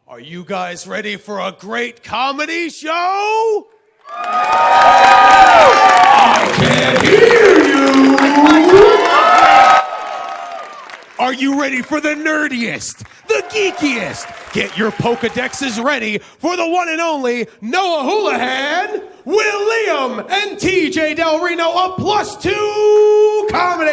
Are you guys ready for a great comedy show? I can't hear you! Are you ready for the nerdiest, the geekiest? Get your Pokedexes ready for the one and only Noah Houlihan, Will Liam, and TJ Del Reno of +2 Comedy!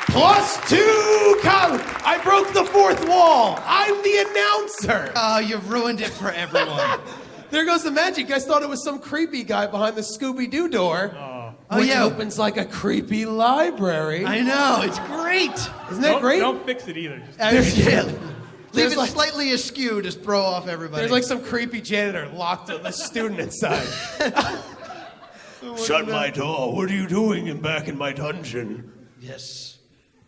+2 Comedy! I broke the fourth wall! I'm the announcer! Oh, you've ruined it for everyone. There goes the magic. You guys thought it was some creepy guy behind the Scooby-Doo door. Which opens like a creepy library. I know, it's great. Isn't that great? Don't fix it either. Leave it slightly askew to throw off everybody. There's like some creepy janitor locked a student inside. Shut my door. What are you doing back in my dungeon? Yes.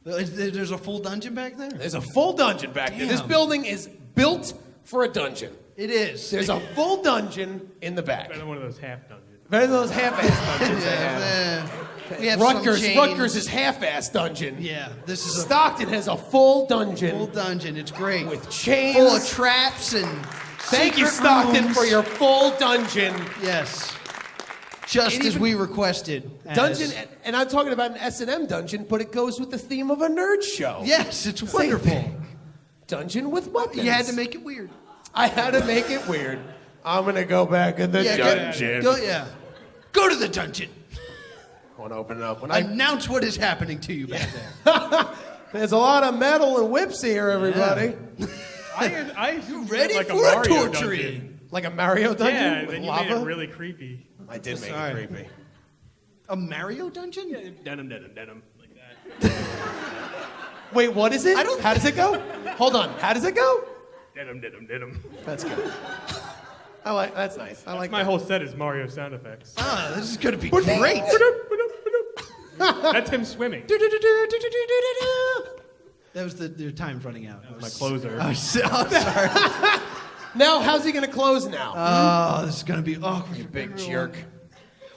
There's a full dungeon back there? There's a full dungeon back there. This building is built for a dungeon. It is. There's a full dungeon in the back. Better than one of those half dungeons. Better than those half-ass dungeons they have. We have Rutgers is half-ass dungeon. Yeah, this is Stockton has a full dungeon. Full dungeon. It's great. With chains. Full of traps and Thank you, secret Stockton, rooms. for your full dungeon. Yes. Just as we requested. Dungeon, and I'm talking about an S&M dungeon, but it goes with the theme of a nerd show. Yes, it's wonderful. Dungeon with weapons. You had to make it weird. I had to make it weird. I'm going to go back in the dungeon. Go to the dungeon. I want to open it up. Announce what is happening to you back there. There's a lot of metal and whips here, everybody. You ready like for a a torture? Like a Mario dungeon Yeah, with then you lava? made it really creepy. I did make Sorry. it creepy. A Mario dungeon? Yeah, denim, like that. Wait, what is it? I don't- How does it go? Hold on. How does it go? Denim. That's good. That's nice. I like My that. whole set is Mario sound effects. Ah, this is going to be great. That's him swimming. That was their time's running out. My closer. Oh, sorry. Now, how's he going to close now? Oh, this is going to be awkward. You big jerk.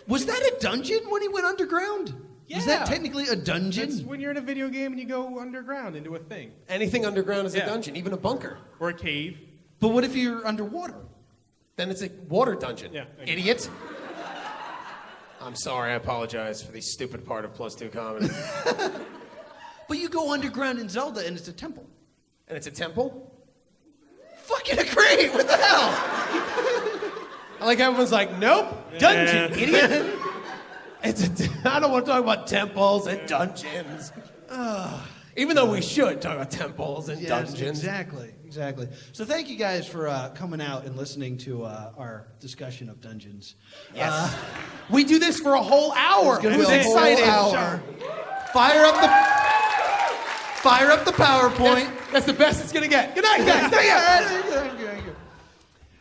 Was that a dungeon when he went underground? Is that Yeah. technically a dungeon? It's when you're in a video game and you go underground into a thing. Anything underground is a Yeah. dungeon, even a bunker. Or a cave. But what if you're underwater? Then it's a water dungeon. Yeah. Idiot. I'm sorry. I apologize for the stupid part of +2 Comedy. But you go underground in Zelda and it's a temple. And it's a temple? Fucking agree! What the hell? I like everyone's like, nope, dungeon, idiot. I don't want to talk about temples and dungeons. Even though we should talk about temples and dungeons. Exactly. So thank you guys for coming out and listening to our discussion of dungeons. Yes. We do this for a whole hour. It's gonna Who's be a excited? whole hour. Fire up the PowerPoint. That's the best it's going to get. Good night, guys. Thank you.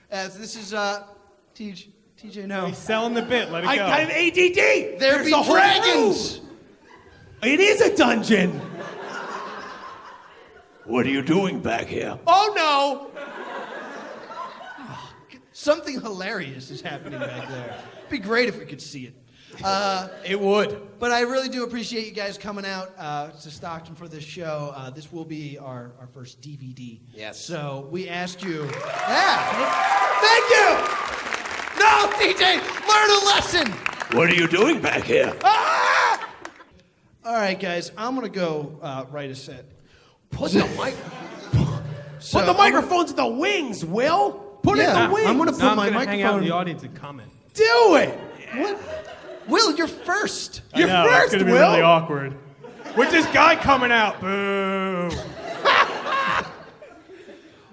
As this is TJ, no. He's selling the bit. Let it go. I have ADD. There be a whole dragons. room. It is a dungeon. What are you doing back here? Oh, no. Something hilarious is happening back there. It'd be great if we could see it. It would. But I really do appreciate you guys coming out to Stockton for this show. This will be our first DVD. Yes. So we asked you. Yeah. Thank you. No, TJ, learn a lesson. What are you doing back here? Ah! All right, guys, I'm going to go write a set. Put the microphones in the wings, Will. Put it in the wings. I'm going to put Now I'm my gonna hang out in microphone. the audience and comment. Do it. What? Will, you're first. You're I know, first, it's gonna be Will. really awkward. With this guy coming out. Boo.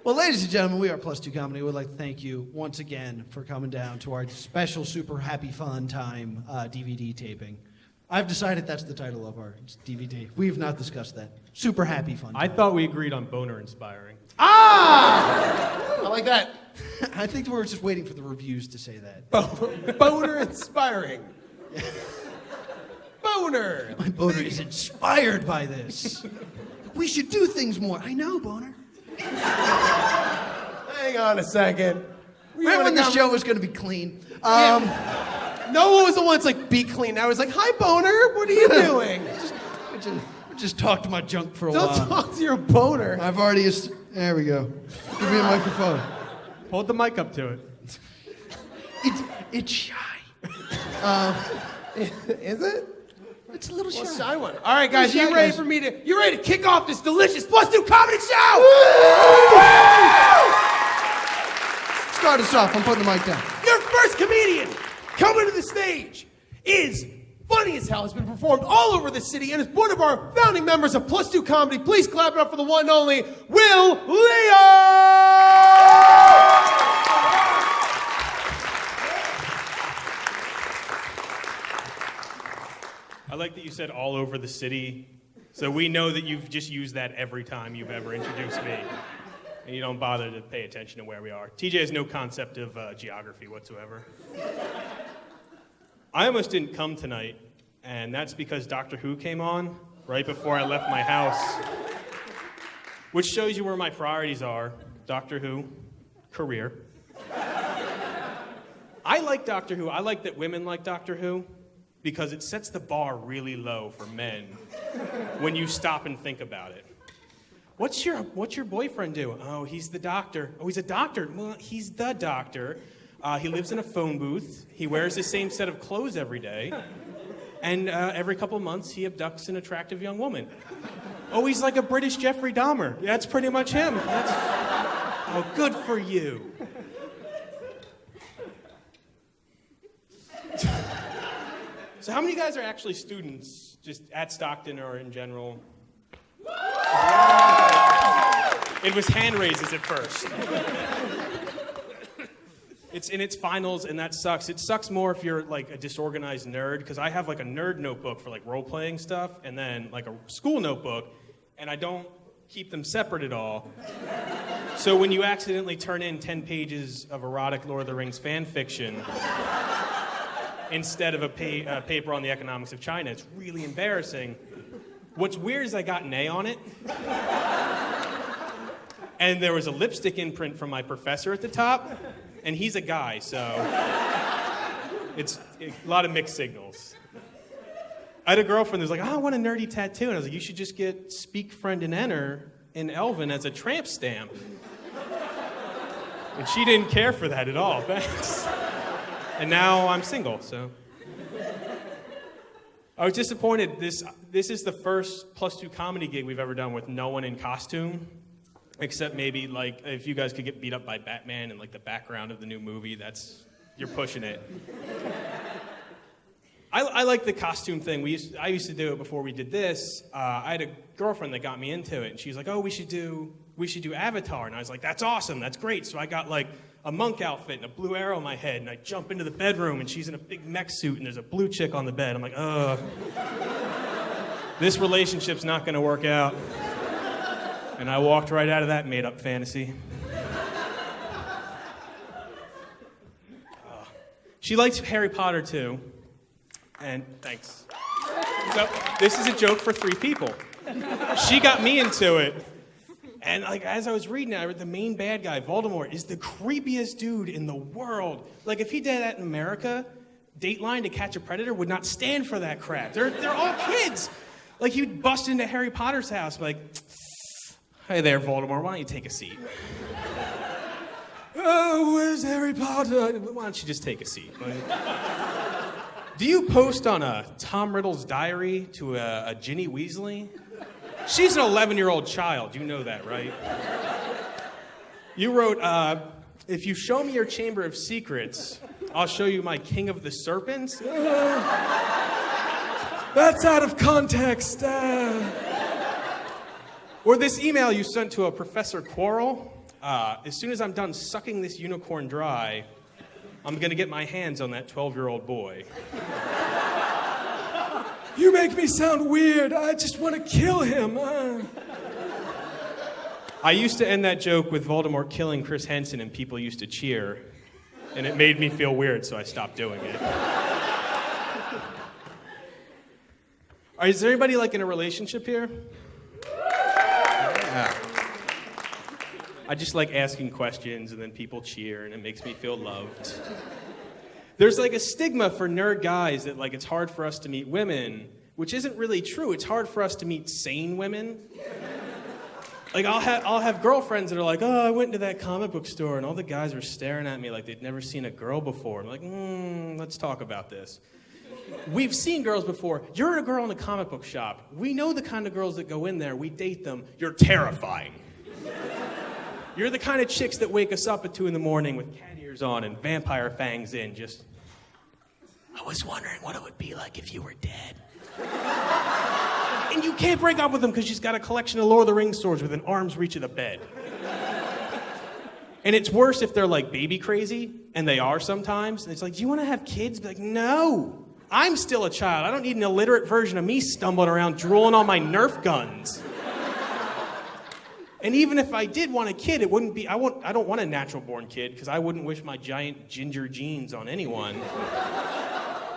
Well, ladies and gentlemen, we are +2 Comedy. We'd like to thank you once again for coming down to our special, super happy, fun time DVD taping. I've decided that's the title of our DVD. We've not discussed that. Super happy, fun time. I thought we agreed on boner inspiring. I like that. I think we're just waiting for the reviews to say that. Boner inspiring. Boner. My boner is inspired by this. We should do things more. I know, boner. Hang on a second. Remember when the show was going to be clean? No one was the one that's like, be clean. I was like, hi, Boner. What are you doing? We're Just talk to my junk for a Don't while. talk to your boner. I've already... There we go. Give me a microphone. Hold the mic up to it. It's shy. Is it? It's a little shy. Well, shy one. All right, guys, Shy you ready guys. for me to? You ready to kick off this delicious +2 comedy show? Start us off. I'm putting the mic down. Your first comedian coming to the stage is funny as hell. Has been performed all over the city and is one of our founding members of +2 Comedy. Please clap it up for the one and only Will Liam. I like that you said all over the city, so we know that you've just used that every time you've ever introduced me, and you don't bother to pay attention to where we are. TJ has no concept of geography whatsoever. I almost didn't come tonight, and that's because Doctor Who came on right before I left my house, which shows you where my priorities are. Doctor Who, career. I like Doctor Who. I like that women like Doctor Who, because it sets the bar really low for men when you stop and think about it. What's your boyfriend do? Oh, he's the doctor. Oh, he's a doctor. Well, he's the doctor. He lives in a phone booth. He wears the same set of clothes every day. And every couple months, he abducts an attractive young woman. Oh, he's like a British Jeffrey Dahmer. That's pretty much him. Oh, good for you. So how many guys are actually students, just at Stockton or in general? It was hand raises at first. It's in its finals, and that sucks. It sucks more if you're like a disorganized nerd, because I have like a nerd notebook for like role-playing stuff, and then like a school notebook, and I don't keep them separate at all. So when you accidentally turn in 10 pages of erotic Lord of the Rings fan fiction, instead of a paper on the economics of China, it's really embarrassing. What's weird is I got an A on it. And there was a lipstick imprint from my professor at the top, and he's a guy, so it's a lot of mixed signals. I had a girlfriend that was like, oh, I want a nerdy tattoo. And I was like, you should just get Speak, Friend, and Enter in Elven as a tramp stamp. And she didn't care for that at all, thanks. And now I'm single, so. I was disappointed. This is the first +2 comedy gig we've ever done with no one in costume, except maybe like if you guys could get beat up by Batman in like the background of the new movie, you're pushing it. I like the costume thing. I used to do it before we did this. I had a girlfriend that got me into it, and she's like, "Oh, we should do Avatar," and I was like, "That's awesome, that's great." So I got like a monk outfit and a blue arrow in my head, and I jump into the bedroom, and she's in a big mech suit, and there's a blue chick on the bed. I'm like, this relationship's not gonna work out. And I walked right out of that made-up fantasy. She likes Harry Potter too, and thanks. So this is a joke for 3 people. She got me into it. And like as I was reading it, I read the main bad guy, Voldemort, is the creepiest dude in the world. Like if he did that in America, Dateline to Catch a Predator would not stand for that crap. They're all kids. Like he'd bust into Harry Potter's house, like, "Hey there, Voldemort, why don't you take a seat?" "Oh, where's Harry Potter?" "Why don't you just take a seat?" Like, do you post on a Tom Riddle's diary to a Ginny Weasley? She's an 11-year-old child. You know that, right? You wrote, "If you show me your Chamber of Secrets, I'll show you my King of the Serpents." That's out of context. Or this email you sent to a Professor Quirrell. "As soon as I'm done sucking this unicorn dry, I'm going to get my hands on that 12-year-old boy." "You make me sound weird. I just want to kill him." I used to end that joke with Voldemort killing Chris Henson, and people used to cheer. And it made me feel weird, so I stopped doing it. Is there anybody like in a relationship here? Yeah. I just like asking questions, and then people cheer, and it makes me feel loved. There's like a stigma for nerd guys that like it's hard for us to meet women which isn't really true. It's hard for us to meet sane women. Like, I'll have girlfriends that are like, oh, I went into that comic book store, and all the guys were staring at me like they'd never seen a girl before. I'm like, let's talk about this. We've seen girls before. You're a girl in a comic book shop. We know the kind of girls that go in there. We date them. You're terrifying. You're the kind of chicks that wake us up at 2 a.m. with cat ears on and vampire fangs in, just, I was wondering what it would be like if you were dead. And you can't break up with them because she's got a collection of Lord of the Rings swords within arm's reach of the bed. And it's worse if they're like baby crazy, and they are sometimes. And it's like, do you want to have kids? Be like, no, I'm still a child. I don't need an illiterate version of me stumbling around drooling on my Nerf guns. And even if I did want a kid, it wouldn't be, I don't want a natural born kid because I wouldn't wish my giant ginger genes on anyone.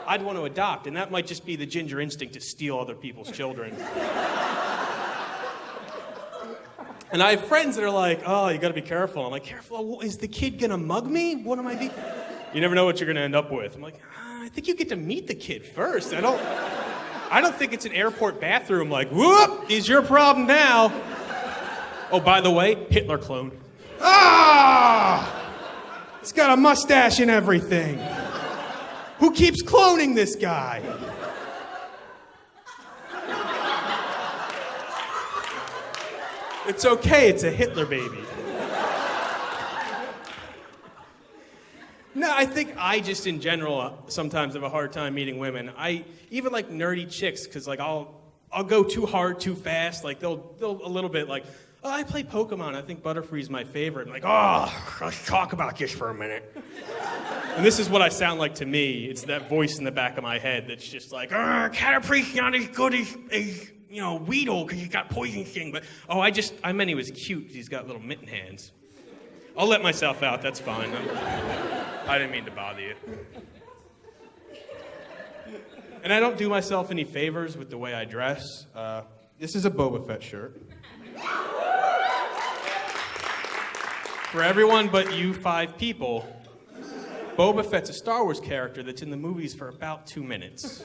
I'd want to adopt, and that might just be the ginger instinct to steal other people's children. And I have friends that are like, oh, you gotta be careful. I'm like, careful? Is the kid gonna mug me? What am I be? You never know what you're gonna end up with. I'm like, I think you get to meet the kid first. I don't think it's an airport bathroom like, whoop, is your problem now. Oh, by the way, Hitler clone. Ah! He's got a mustache and everything. Who keeps cloning this guy? It's okay, it's a Hitler baby. No, I think I just in general sometimes have a hard time meeting women. I even like nerdy chicks, because like I'll go too hard, too fast. Like they'll a little bit like, oh, I play Pokemon. I think Butterfree's my favorite. I'm like, oh, let's talk about this for a minute. And this is what I sound like to me. It's that voice in the back of my head that's just like, Caterpie's not as good as Weedle because he's got poison sting. But, I meant he was cute because he's got little mitten hands. I'll let myself out. That's fine. I didn't mean to bother you. And I don't do myself any favors with the way I dress. This is a Boba Fett shirt. For everyone but you 5 people, Boba Fett's a Star Wars character that's in the movies for about 2 minutes.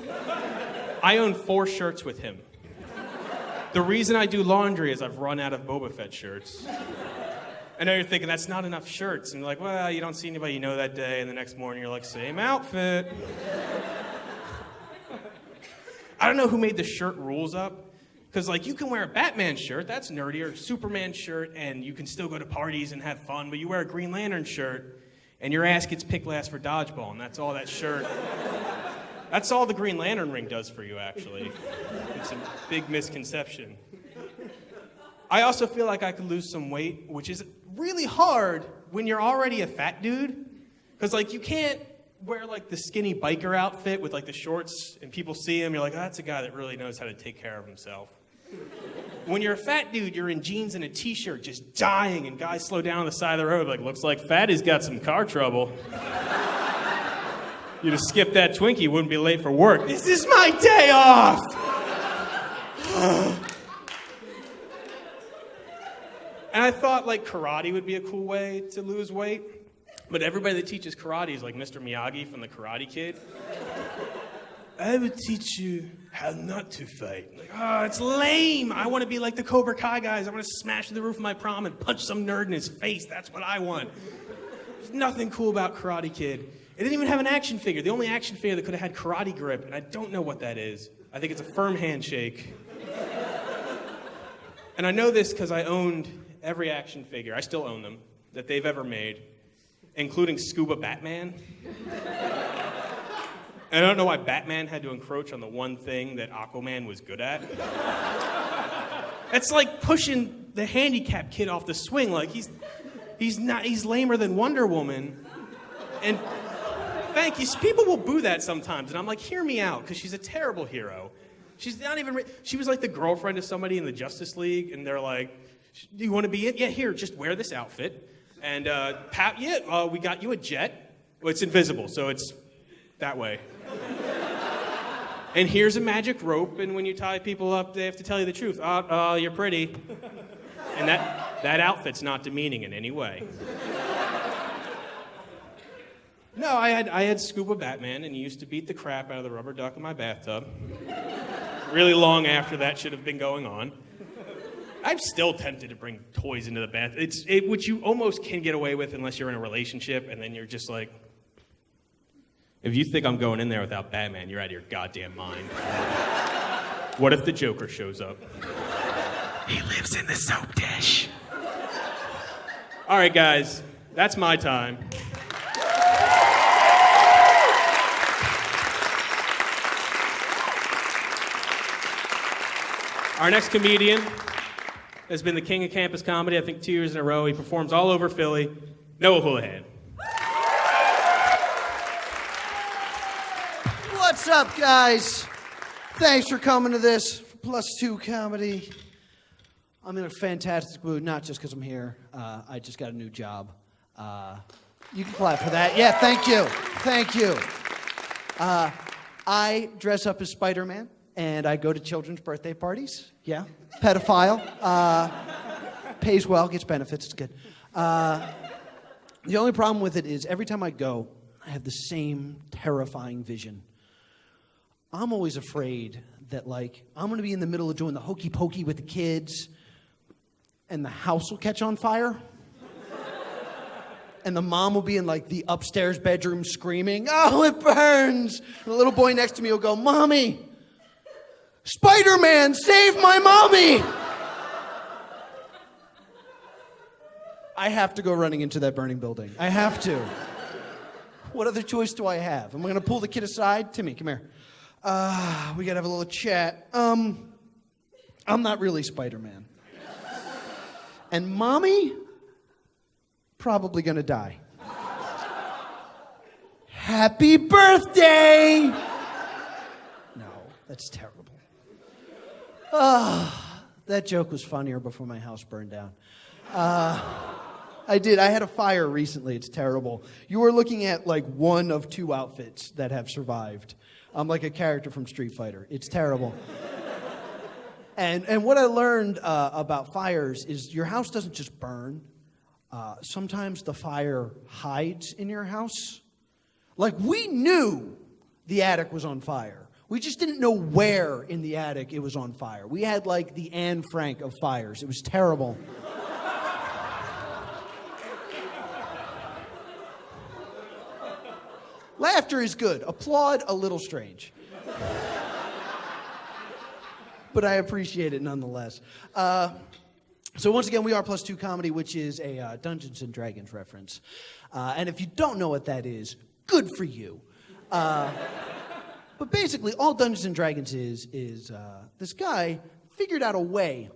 I own 4 shirts with him. The reason I do laundry is I've run out of Boba Fett shirts. I know you're thinking, that's not enough shirts. And you're like, well, you don't see anybody you know that day. And the next morning you're like, same outfit. I don't know who made the shirt rules up. Because, like, you can wear a Batman shirt, that's nerdy, or a Superman shirt, and you can still go to parties and have fun. But you wear a Green Lantern shirt, and your ass gets picked last for dodgeball, and that's all that shirt. That's all the Green Lantern ring does for you, actually. It's a big misconception. I also feel like I could lose some weight, which is really hard when you're already a fat dude. Because, like, you can't wear, like, the skinny biker outfit with, like, the shorts, and people see him, you're like, oh, that's a guy that really knows how to take care of himself. When you're a fat dude, you're in jeans and a t-shirt just dying, and guys slow down on the side of the road like, looks like Fatty's got some car trouble. You'd have skipped that Twinkie, wouldn't be late for work. This is my day off! And I thought, like, karate would be a cool way to lose weight. But everybody that teaches karate is like Mr. Miyagi from The Karate Kid. I would teach you how not to fight. Like, it's lame. I want to be like the Cobra Kai guys. I want to smash through the roof of my prom and punch some nerd in his face. That's what I want. There's nothing cool about Karate Kid. It didn't even have an action figure. The only action figure that could have had karate grip, and I don't know what that is. I think it's a firm handshake. And I know this because I owned every action figure, I still own them, that they've ever made, including Scuba Batman. And I don't know why Batman had to encroach on the one thing that Aquaman was good at. It's like pushing the handicapped kid off the swing. Like, he's lamer than Wonder Woman. And thank you. People will boo that sometimes, and I'm like, hear me out, because she's a terrible hero. She's not even, she was like the girlfriend of somebody in the Justice League, and they're like, do you want to be it? Yeah, here, just wear this outfit. And, we got you a jet. Well, it's invisible, so it's that way. And here's a magic rope, and when you tie people up, they have to tell you the truth. You're pretty. And that outfit's not demeaning in any way. No, I had Scuba Batman, and he used to beat the crap out of the rubber duck in my bathtub. really long after that should have been going on. I'm still tempted to bring toys into the bath. Which you almost can get away with unless you're in a relationship, and then you're just like, if you think I'm going in there without Batman, you're out of your goddamn mind. What if the Joker shows up? He lives in the soap dish. All right, guys, that's my time. Our next comedian has been the king of campus comedy, I think 2 years in a row. He performs all over Philly. Noah Houlihan. What's up, guys? Thanks for coming to this for +2 comedy. I'm in a fantastic mood, not just because I'm here. I just got a new job. You can clap for that. Yeah, thank you. Thank you. I dress up as Spider-Man, and I go to children's birthday parties. Yeah, pedophile. Pays well, gets benefits. It's good. The only problem with it is every time I go, I have the same terrifying vision. I'm always afraid that, like, I'm going to be in the middle of doing the hokey pokey with the kids, and the house will catch on fire. And the mom will be in, like, the upstairs bedroom screaming, "Oh, it burns!" And the little boy next to me will go, "Mommy, Spider-Man, save my mommy!" I have to go running into that burning building. I have to. What other choice do I have? Am I going to pull the kid aside? Timmy, come here. We got to have a little chat. I'm not really Spider-Man. And Mommy, probably going to die. Happy birthday! No, that's terrible. That joke was funnier before my house burned down. I did. I had a fire recently. It's terrible. You are looking at like one of 2 outfits that have survived. I'm like a character from Street Fighter. It's terrible. And what I learned about fires is your house doesn't just burn. Sometimes the fire hides in your house. Like, we knew the attic was on fire. We just didn't know where in the attic it was on fire. We had like the Anne Frank of fires. It was terrible. Laughter is good. Applaud, a little strange. But I appreciate it nonetheless. So once again, we are +2 comedy, which is a Dungeons & Dragons reference. And if you don't know what that is, good for you. But basically, all Dungeons & Dragons is this guy figured out a way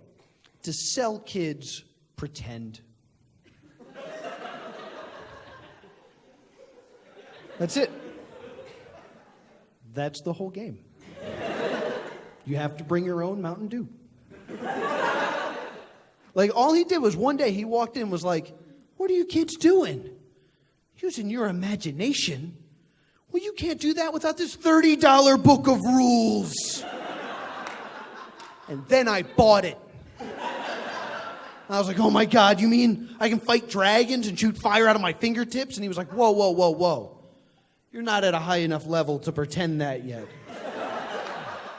to sell kids pretend. That's it. That's the whole game. You have to bring your own Mountain Dew. Like, all he did was one day he walked in and was like, "What are you kids doing? Using your imagination? Well, you can't do that without this $30 book of rules." And then I bought it. I was like, "Oh my God, you mean I can fight dragons and shoot fire out of my fingertips?" And he was like, "Whoa, whoa, whoa, whoa. You're not at a high enough level to pretend that yet.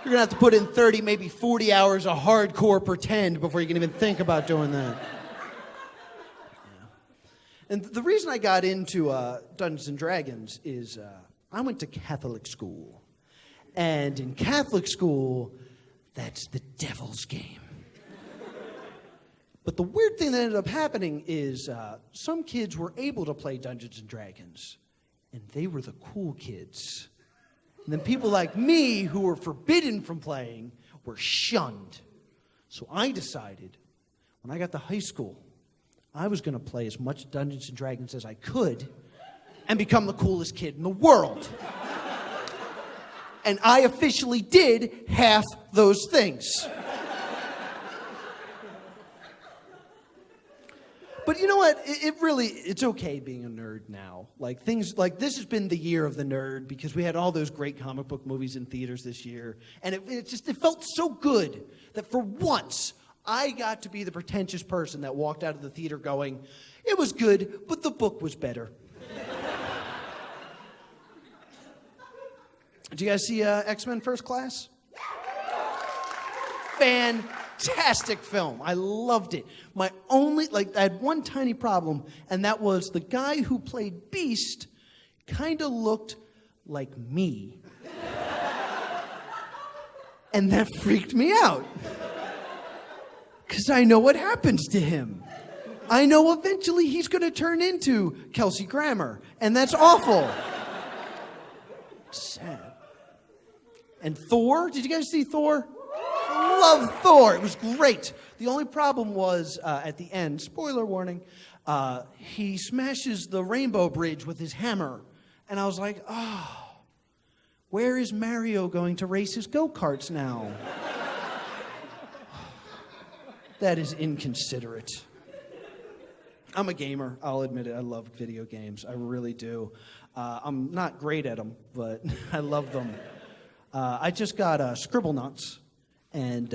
You're going to have to put in 30, maybe 40 hours of hardcore pretend before you can even think about doing that." Yeah. And the reason I got into Dungeons & Dragons is I went to Catholic school. And in Catholic school, that's the devil's game. But the weird thing that ended up happening is some kids were able to play Dungeons & Dragons. And they were the cool kids. And then people like me, who were forbidden from playing, were shunned. So I decided, when I got to high school, I was going to play as much Dungeons & Dragons as I could and become the coolest kid in the world. And I officially did half those things. But you know what? It's okay being a nerd now. Like, things like this has been the year of the nerd because we had all those great comic book movies in theaters this year. And it felt so good that for once I got to be the pretentious person that walked out of the theater going, "It was good, but the book was better." Did you guys see X-Men First Class? fantastic film. I loved it. I had one tiny problem, and that was the guy who played Beast kind of looked like me. And that freaked me out. Because I know what happens to him. I know eventually he's going to turn into Kelsey Grammer, and that's awful. Sad. And Thor, did you guys see Thor? I love Thor. It was great. The only problem was at the end, spoiler warning, he smashes the Rainbow Bridge with his hammer. And I was like, oh, where is Mario going to race his go-karts now? That is inconsiderate. I'm a gamer, I'll admit it. I love video games. I really do. I'm not great at them, but I love them. I just got Scribblenauts, and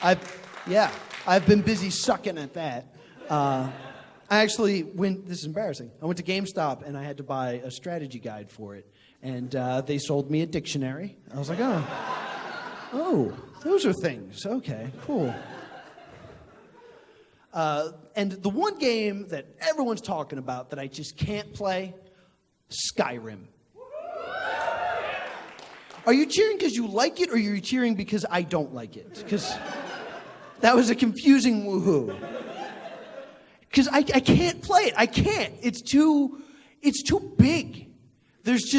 I've been busy sucking at that. I actually went, this is embarrassing, I went to GameStop and I had to buy a strategy guide for it. And they sold me a dictionary. I was like, oh, those are things. Okay, cool. And the one game that everyone's talking about that I just can't play, Skyrim. Are you cheering because you like it, or are you cheering because I don't like it? Because that was a confusing woohoo. Because I can't play it. I can't. It's too big. There's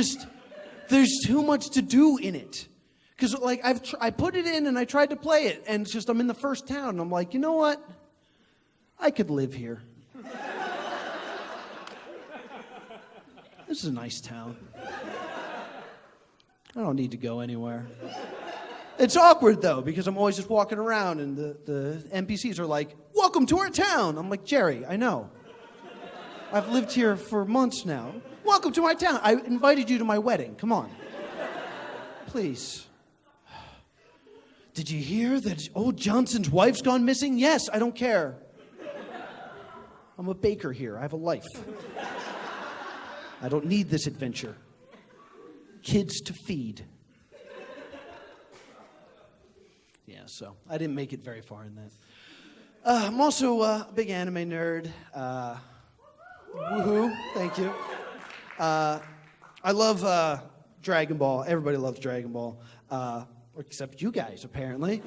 too much to do in it. Because like I put it in and I tried to play it, and it's just I'm in the first town and I'm like, you know what? I could live here. This is a nice town. I don't need to go anywhere. It's awkward, though, because I'm always just walking around, and the NPCs are like, welcome to our town. I'm like, Jerry, I know. I've lived here for months now. Welcome to my town. I invited you to my wedding. Come on. Please. Did you hear that old Johnson's wife's gone missing? Yes, I don't care. I'm a baker here. I have a life. I don't need this adventure. Kids to feed. Yeah, so I didn't make it very far in that. I'm also a big anime nerd. Woohoo, thank you. I love Dragon Ball. Everybody loves Dragon Ball. Except you guys, apparently.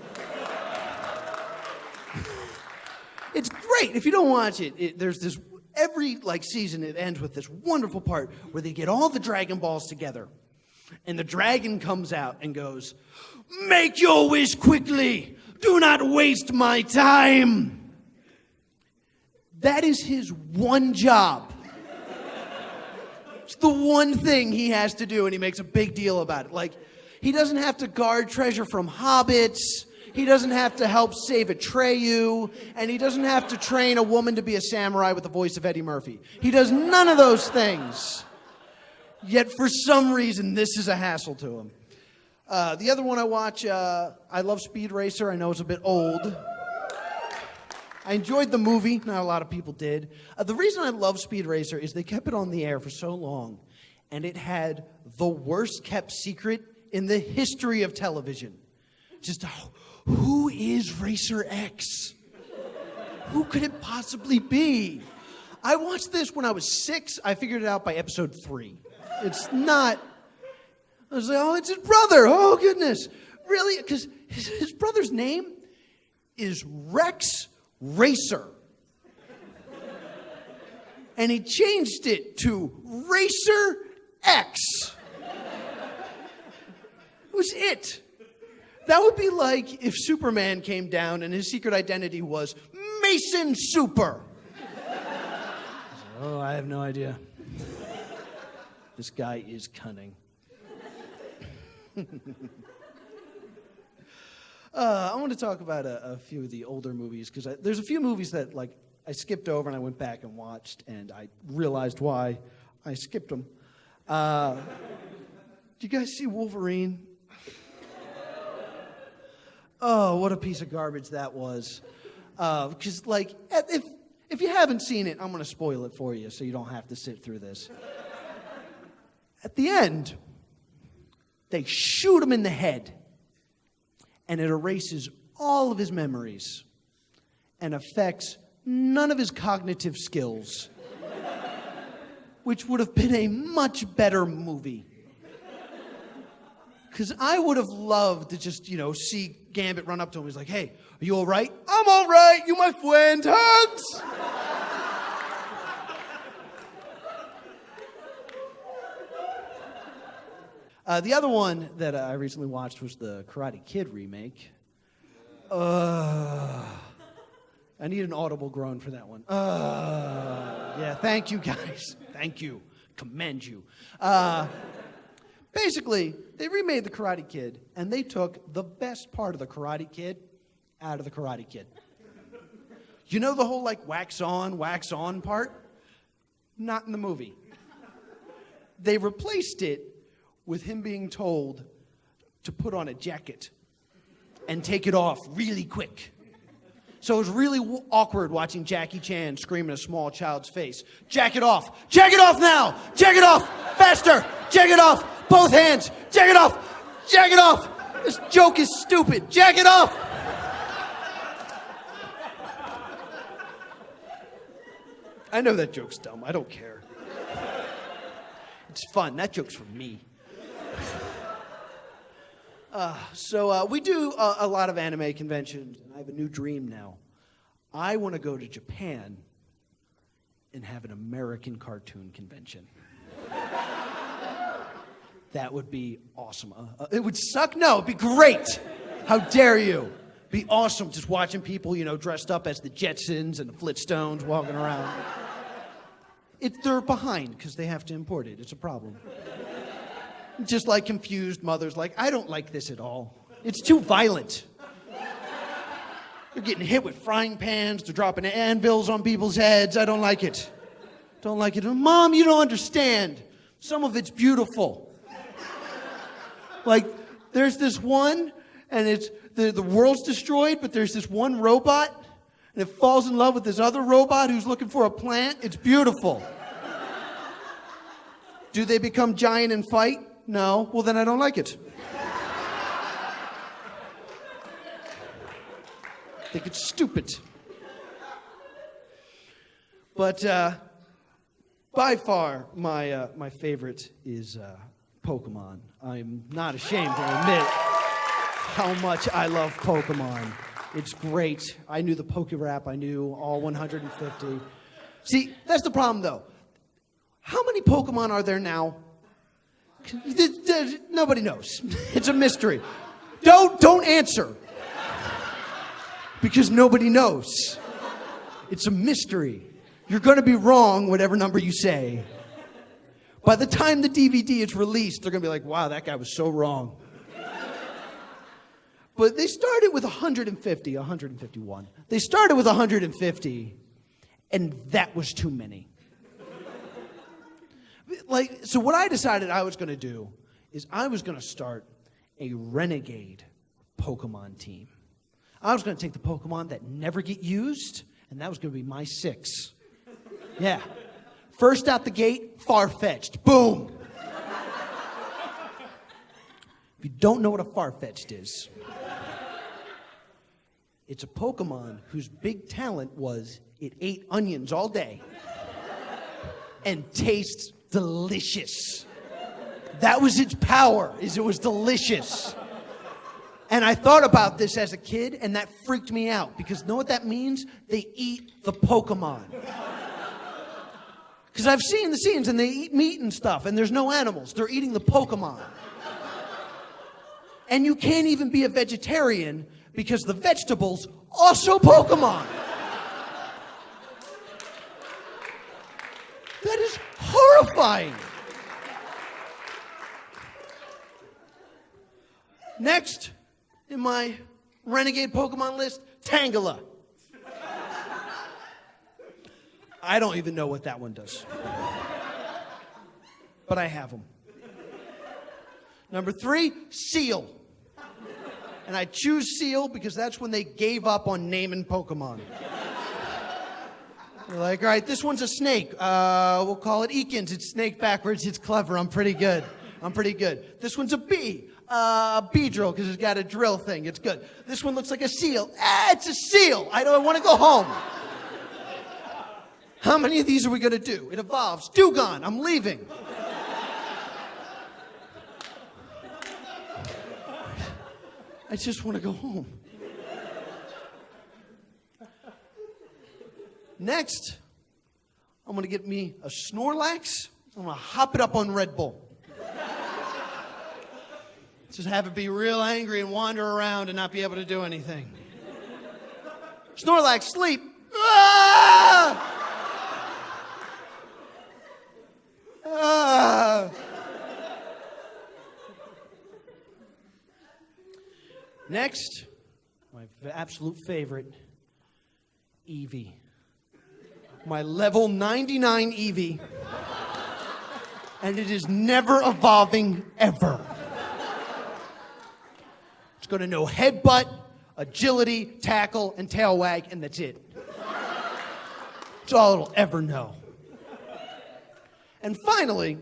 It's great. If you don't watch it, there's this, every season it ends with this wonderful part where they get all the Dragon Balls together. And the dragon comes out and goes, make your wish quickly. Do not waste my time. That is his one job. It's the one thing he has to do, and he makes a big deal about it. Like, he doesn't have to guard treasure from hobbits. He doesn't have to help save Atreyu. And he doesn't have to train a woman to be a samurai with the voice of Eddie Murphy. He does none of those things. Yet for some reason, this is a hassle to him. The other one I watch, I love Speed Racer. I know it's a bit old. I enjoyed the movie. Not a lot of people did. The reason I love Speed Racer is they kept it on the air for so long, and it had the worst kept secret in the history of television. Just, who is Racer X? Who could it possibly be? I watched this when I was 6. I figured it out by episode 3. It's not... I was like, oh, it's his brother. Oh, goodness. Really? Because his brother's name is Rex Racer. And he changed it to Racer X. It was it. That would be like if Superman came down and his secret identity was Mason Super. Oh, I have no idea. This guy is cunning. I want to talk about a few of the older movies, because there's a few movies that I skipped over and I went back and watched, and I realized why I skipped them. Did you guys see Wolverine? Oh, what a piece of garbage that was. Because, if you haven't seen it, I'm going to spoil it for you so you don't have to sit through this. At the end, they shoot him in the head, and it erases all of his memories and affects none of his cognitive skills, which would have been a much better movie. Because I would have loved to just, see Gambit run up to him. He's like, hey, are you all right? I'm all right. You my friend. Hugs. The other one that I recently watched was the Karate Kid remake. I need an audible groan for that one. Yeah, thank you, guys. Thank you. Commend you. Basically, they remade the Karate Kid, and they took the best part of the Karate Kid out of the Karate Kid. You know the whole, wax on part? Not in the movie. They replaced it with him being told to put on a jacket and take it off really quick. So it was really awkward watching Jackie Chan scream in a small child's face. Jack it off! Jack it off now! Jack it off! Faster! Jack it off! Both hands! Jack it off! Jack it off! This joke is stupid! Jack it off! I know that joke's dumb. I don't care. It's fun. That joke's for me. So we do a lot of anime conventions, and I have a new dream now. I want to go to Japan and have an American cartoon convention. That would be awesome. It would suck? No, it'd be great. How dare you? Be awesome just watching people, dressed up as the Jetsons and the Flintstones walking around. They're behind because they have to import it. It's a problem. Just like confused mothers, I don't like this at all. It's too violent. They're getting hit with frying pans. They're dropping anvils on people's heads. I don't like it. Don't like it. Mom, you don't understand. Some of it's beautiful. There's this one, and it's the world's destroyed, but there's this one robot, and it falls in love with this other robot who's looking for a plant. It's beautiful. Do they become giant and fight? No. Well, then I don't like it. I think it's stupid. But by far, my favorite is Pokemon. I'm not ashamed to admit how much I love Pokemon. It's great. I knew the Poke Rap. I knew all 150. See, that's the problem, though. How many Pokemon are there now? Nobody knows. It's a mystery. Don't answer. Because nobody knows. It's a mystery. You're going to be wrong, whatever number you say. By the time the DVD is released, they're going to be like, wow, that guy was so wrong. But they started with 150, 151. They started with 150, and that was too many. So what I decided I was going to do is I was going to start a renegade Pokemon team. I was going to take the Pokemon that never get used, and that was going to be my 6. Yeah. First out the gate, Farfetch'd. Boom. If you don't know what a Farfetch'd is, it's a Pokemon whose big talent was it ate onions all day and tastes delicious. That was its power, is it was delicious. And I thought about this as a kid, and that freaked me out, because you know what that means? They eat the Pokemon. Because I've seen the scenes, and they eat meat and stuff, and there's no animals. They're eating the Pokemon. And you can't even be a vegetarian, because the vegetables also Pokemon. That is horrifying. Next in my renegade Pokemon list, Tangela. I don't even know what that one does. But I have them. Number 3, Seal. And I choose Seal because that's when they gave up on naming Pokemon. They're like, all right, this one's a snake. We'll call it Ekans. It's snake backwards. It's clever. I'm pretty good. This one's a bee. Beedrill, because it's got a drill thing. It's good. This one looks like a seal. It's a seal. I want to go home. How many of these are we going to do? It evolves. Dugong, I'm leaving. I just want to go home. Next, I'm going to get me a Snorlax. I'm going to hop it up on Red Bull. Just have it be real angry and wander around and not be able to do anything. Snorlax, sleep. Ah! Ah! Next, my absolute favorite, Eevee. My level 99 Eevee. And it is never evolving, ever. It's going to know headbutt, agility, tackle, and tail wag, and that's it. That's all it'll ever know. And finally,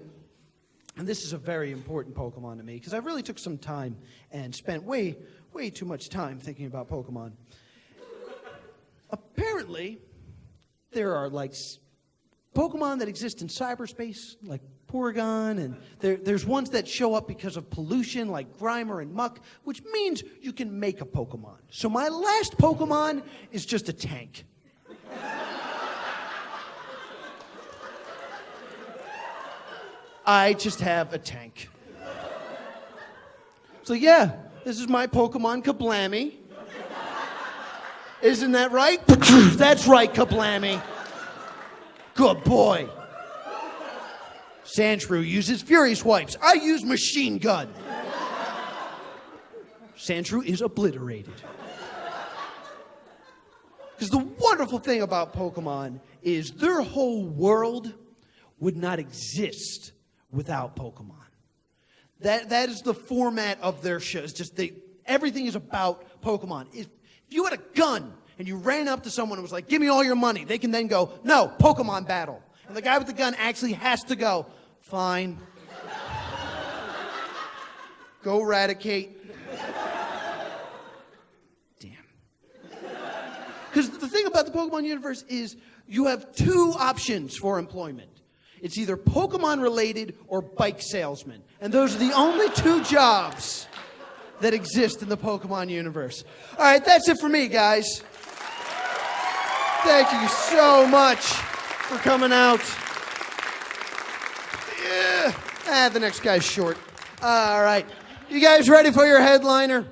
and this is a very important Pokemon to me, because I really took some time and spent way too much time thinking about Pokemon. Apparently, there are like Pokemon that exist in cyberspace, like Porygon, and there's ones that show up because of pollution, like Grimer and Muck, which means you can make a Pokemon. So my last Pokemon is just a tank. I just have a tank. So yeah, this is my Pokemon Kablammy. Isn't that right? That's right, Kablammy. Good boy. Sandshrew uses Fury Swipes. I use Machine Gun. Sandshrew is obliterated. Because the wonderful thing about Pokemon is their whole world would not exist without Pokemon. That is the format of their show. It's just everything is about Pokemon. If you had a gun and you ran up to someone and was like, give me all your money, they can then go, no, Pokemon battle. And the guy with the gun actually has to go, fine. Go eradicate. Damn. Because the thing about the Pokemon universe is you have two options for employment. It's either Pokemon related or bike salesman. And those are the only two jobs that exist in the Pokemon universe. All right, that's it for me, guys. Thank you so much for coming out. Yeah. The next guy's short. All right. You guys ready for your headliner?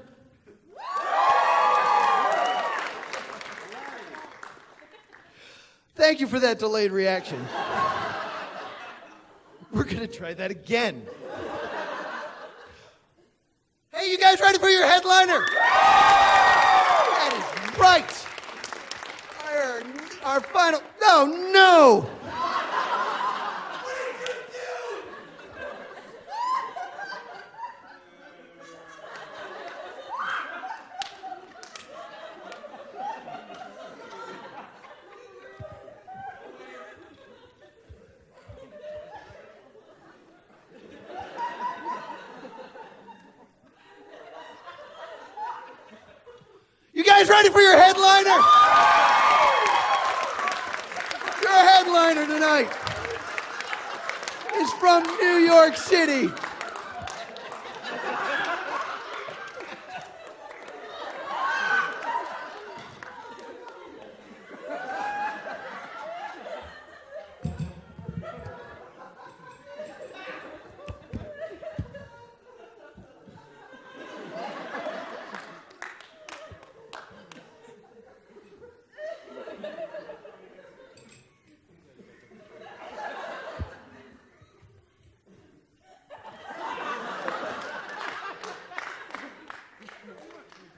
Thank you for that delayed reaction. We're going to try that again. Hey, you guys ready for your headliner? That is right. Our final... No! You guys ready for your headliner? Your headliner tonight is from New York City.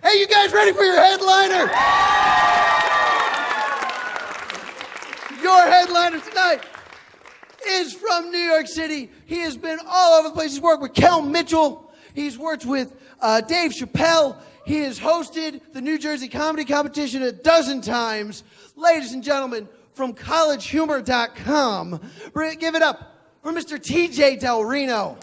Hey, you guys ready for your headliner? Your headliner tonight is from New York City. He has been all over the place. He's worked with Kel Mitchell. He's worked with Dave Chappelle. He has hosted the New Jersey Comedy Competition 12 times. Ladies and gentlemen, from collegehumor.com, give it up for Mr. TJ Del Reno.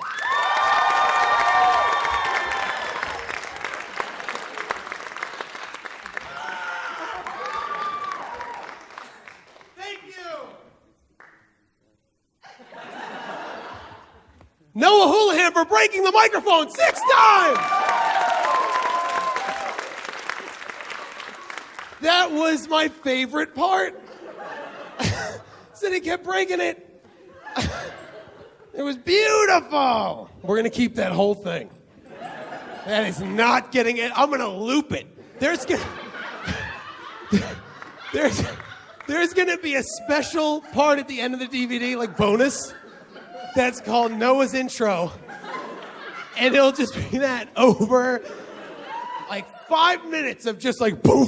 Noah Houlihan for breaking the microphone 6 times. That was my favorite part. So he kept breaking it. It was beautiful. We're going to keep that whole thing. That is not getting it. I'm going to loop it. There's going to be a special part at the end of the DVD, like bonus, that's called Noah's Intro. And it'll just be that over like 5 minutes of just like poof.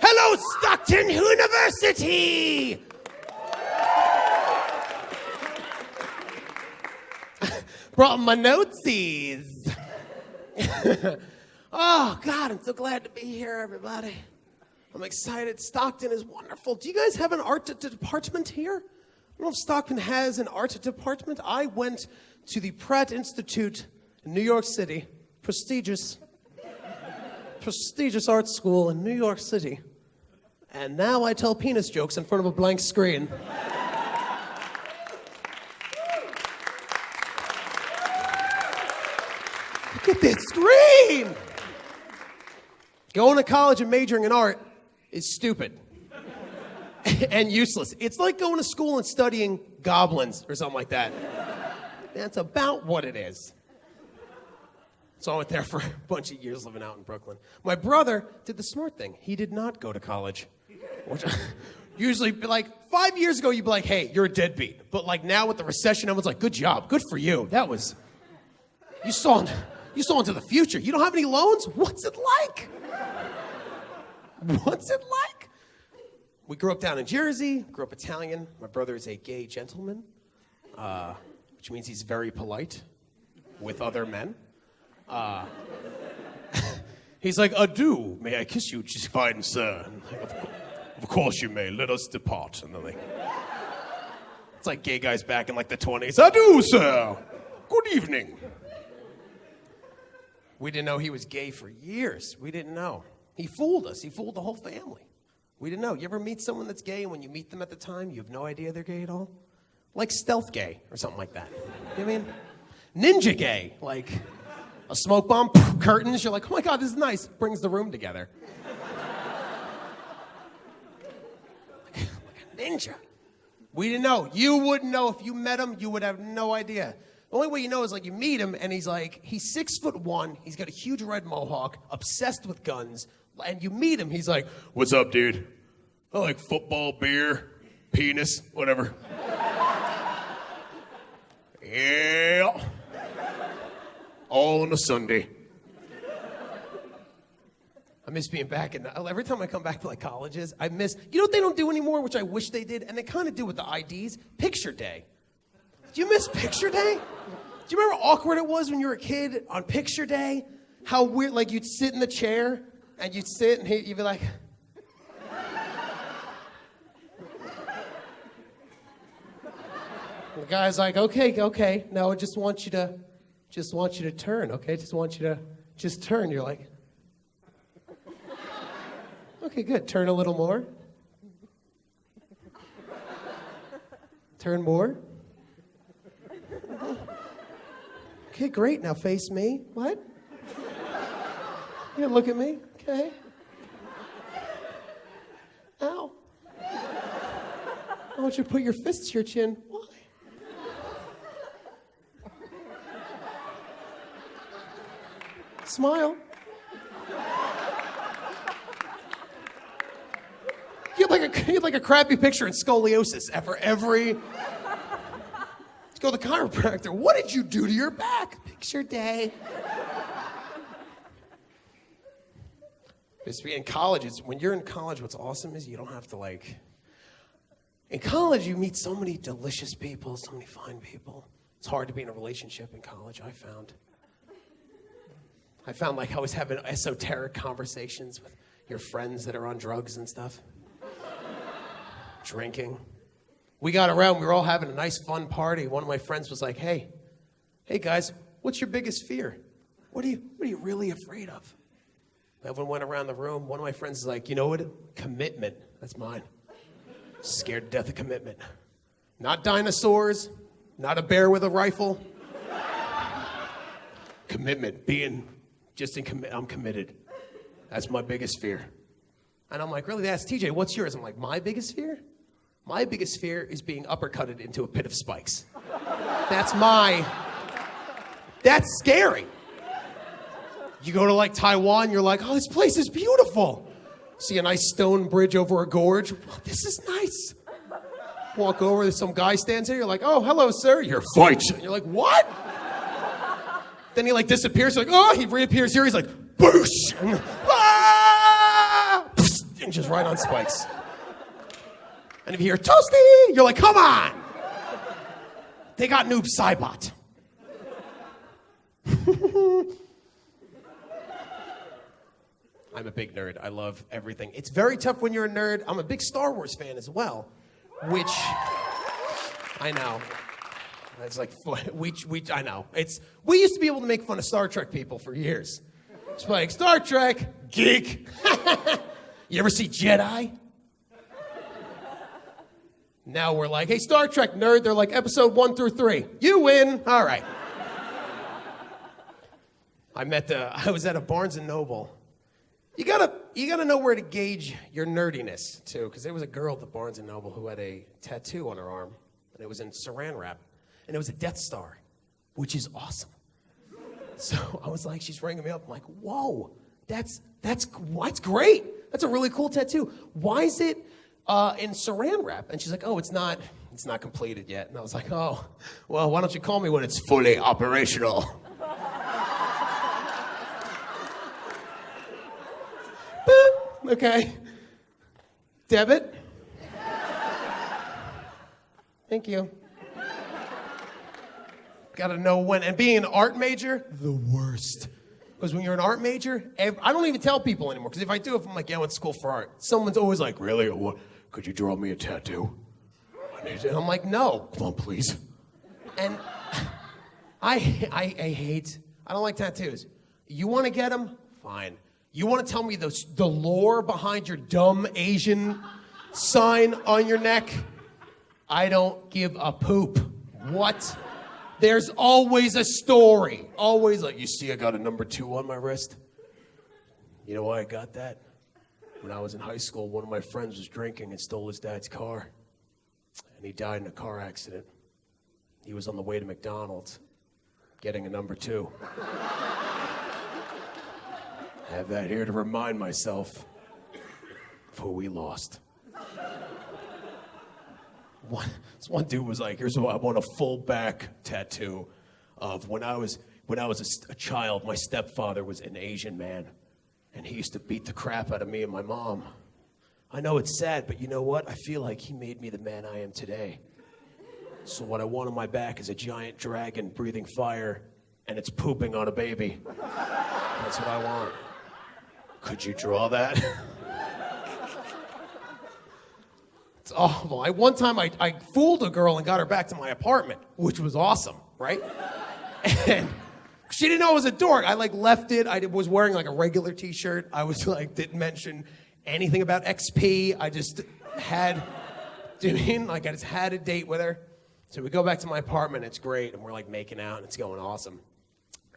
Hello, Stockton University! Brought my notesies. Oh, God, I'm so glad to be here, everybody. I'm excited. Stockton is wonderful. Do you guys have an art department here? I don't know if Stockton has an art department. I went to the Pratt Institute in New York City, prestigious art school in New York City. And now I tell penis jokes in front of a blank screen. Look at this screen! Going to college and majoring in art is stupid and useless. It's like going to school and studying goblins or something like that. That's about what it is. So I went there for a bunch of years living out in Brooklyn. My brother did the smart thing. He did not go to college. Which usually, like 5 years ago, you'd be like, hey, you're a deadbeat. But like now with the recession, everyone's like, good job, good for you. That was, you saw into the future. You don't have any loans? What's it like? What's it like? We grew up down in Jersey, grew up Italian. My brother is a gay gentleman, which means he's very polite with other men. He's like, adieu, may I kiss you, just fine, sir. Of course you may, let us depart. And then it's like gay guys back in like the 20s. Adieu, sir. Good evening. We didn't know he was gay for years. We didn't know. He fooled us. He fooled the whole family. We didn't know. You ever meet someone that's gay and when you meet them at the time, you have no idea they're gay at all? Like stealth gay or something like that. You know what I mean? Ninja gay. Like a smoke bomb, curtains. You're like, oh my God, this is nice. Brings the room together. like a ninja. We didn't know. You wouldn't know. If you met him, you would have no idea. The only way you know is like you meet him and he's 6'1", he's got a huge red mohawk, obsessed with guns, and you meet him, he's like, what's up, dude? I like football, beer, penis, whatever. Yeah. All on a Sunday. I miss being back every time I come back to like colleges, I miss, you know what they don't do anymore, which I wish they did, and they kind of do with the IDs? Picture day. Do you miss picture day? Do you remember how awkward it was when you were a kid on picture day? How weird, like you'd sit in the chair and you'd sit and you'd be like, the guy's like, okay, now I just want you to turn, okay? Just want you to turn. You're like, okay, good. Turn a little more. Turn more. Okay, great. Now face me. What? You gonna look at me? Okay. Ow. I want you to put your fists to your chin. Why? Smile. You had like a crappy picture in scoliosis after every. Go to the chiropractor. What did you do to your back? Picture day. In college, when you're in college, what's awesome is you don't have to in college, you meet so many delicious people, so many fine people. It's hard to be in a relationship in college, I found. I was having esoteric conversations with your friends that are on drugs and stuff. Drinking. We got around, we were all having a nice, fun party. One of my friends was like, hey guys, what's your biggest fear? what are you really afraid of? Everyone went around the room. One of my friends is like, you know what? Commitment. That's mine. Scared to death of commitment. Not dinosaurs, not a bear with a rifle. Commitment, being just I'm committed. That's my biggest fear. And I'm like, really? That's TJ, what's yours? I'm like, my biggest fear? My biggest fear is being uppercutted into a pit of spikes. That's scary. You go to like Taiwan, you're like, oh, this place is beautiful. See a nice stone bridge over a gorge. Oh, this is nice. Walk over, there's some guy stands there, you're like, oh, hello, sir. You're fight. And you're like, what? Then he like disappears, you're like, oh, he reappears here, he's like, boosh! And, ah! And just right on spikes. And if you hear toasty, you're like, come on! They got Noob Saibot. I'm a big nerd. I love everything. It's very tough when you're a nerd. I'm a big Star Wars fan as well, which I know. It's like I know. We used to be able to make fun of Star Trek people for years. It's like Star Trek geek. You ever see Jedi? Now we're like, hey, Star Trek nerd. They're like episode 1 through 3. You win. All right. I was at a Barnes and Noble. You gotta know where to gauge your nerdiness too, because there was a girl at the Barnes and Noble who had a tattoo on her arm, and it was in Saran wrap, and it was a Death Star, which is awesome. So I was like, she's ringing me up. I'm like, whoa, that's great. That's a really cool tattoo. Why is it in Saran wrap? And she's like, oh, it's not completed yet. And I was like, oh, well, why don't you call me when it's fully operational? Okay. Debit. Thank you. Gotta know when. And being an art major, the worst. Because when you're an art major, I don't even tell people anymore. Because if I do, if I'm like, yeah, I went to school for art, someone's always like, really? What? Could you draw me a tattoo? And I'm like, no. Come on, please. And I don't like tattoos. You want to get them? Fine. You want to tell me the lore behind your dumb Asian sign on your neck? I don't give a poop. What? There's always a story. Always like, you see I got a number 2 on my wrist? You know why I got that? When I was in high school, one of my friends was drinking and stole his dad's car. And he died in a car accident. He was on the way to McDonald's, getting a number 2. I have that here to remind myself of who we lost. This one dude was like, here's what I want, a full back tattoo of when I was a child, my stepfather was an Asian man, and he used to beat the crap out of me and my mom. I know it's sad, but you know what? I feel like he made me the man I am today. So what I want on my back is a giant dragon breathing fire, and it's pooping on a baby. That's what I want. Could you draw that? It's awful. One time I fooled a girl and got her back to my apartment, which was awesome, right? And she didn't know I was a dork. I left it. I was wearing like a regular t-shirt. I was didn't mention anything about XP. I just had, do you mean? I just had a date with her. So we go back to my apartment. It's great. And we're making out and it's going awesome.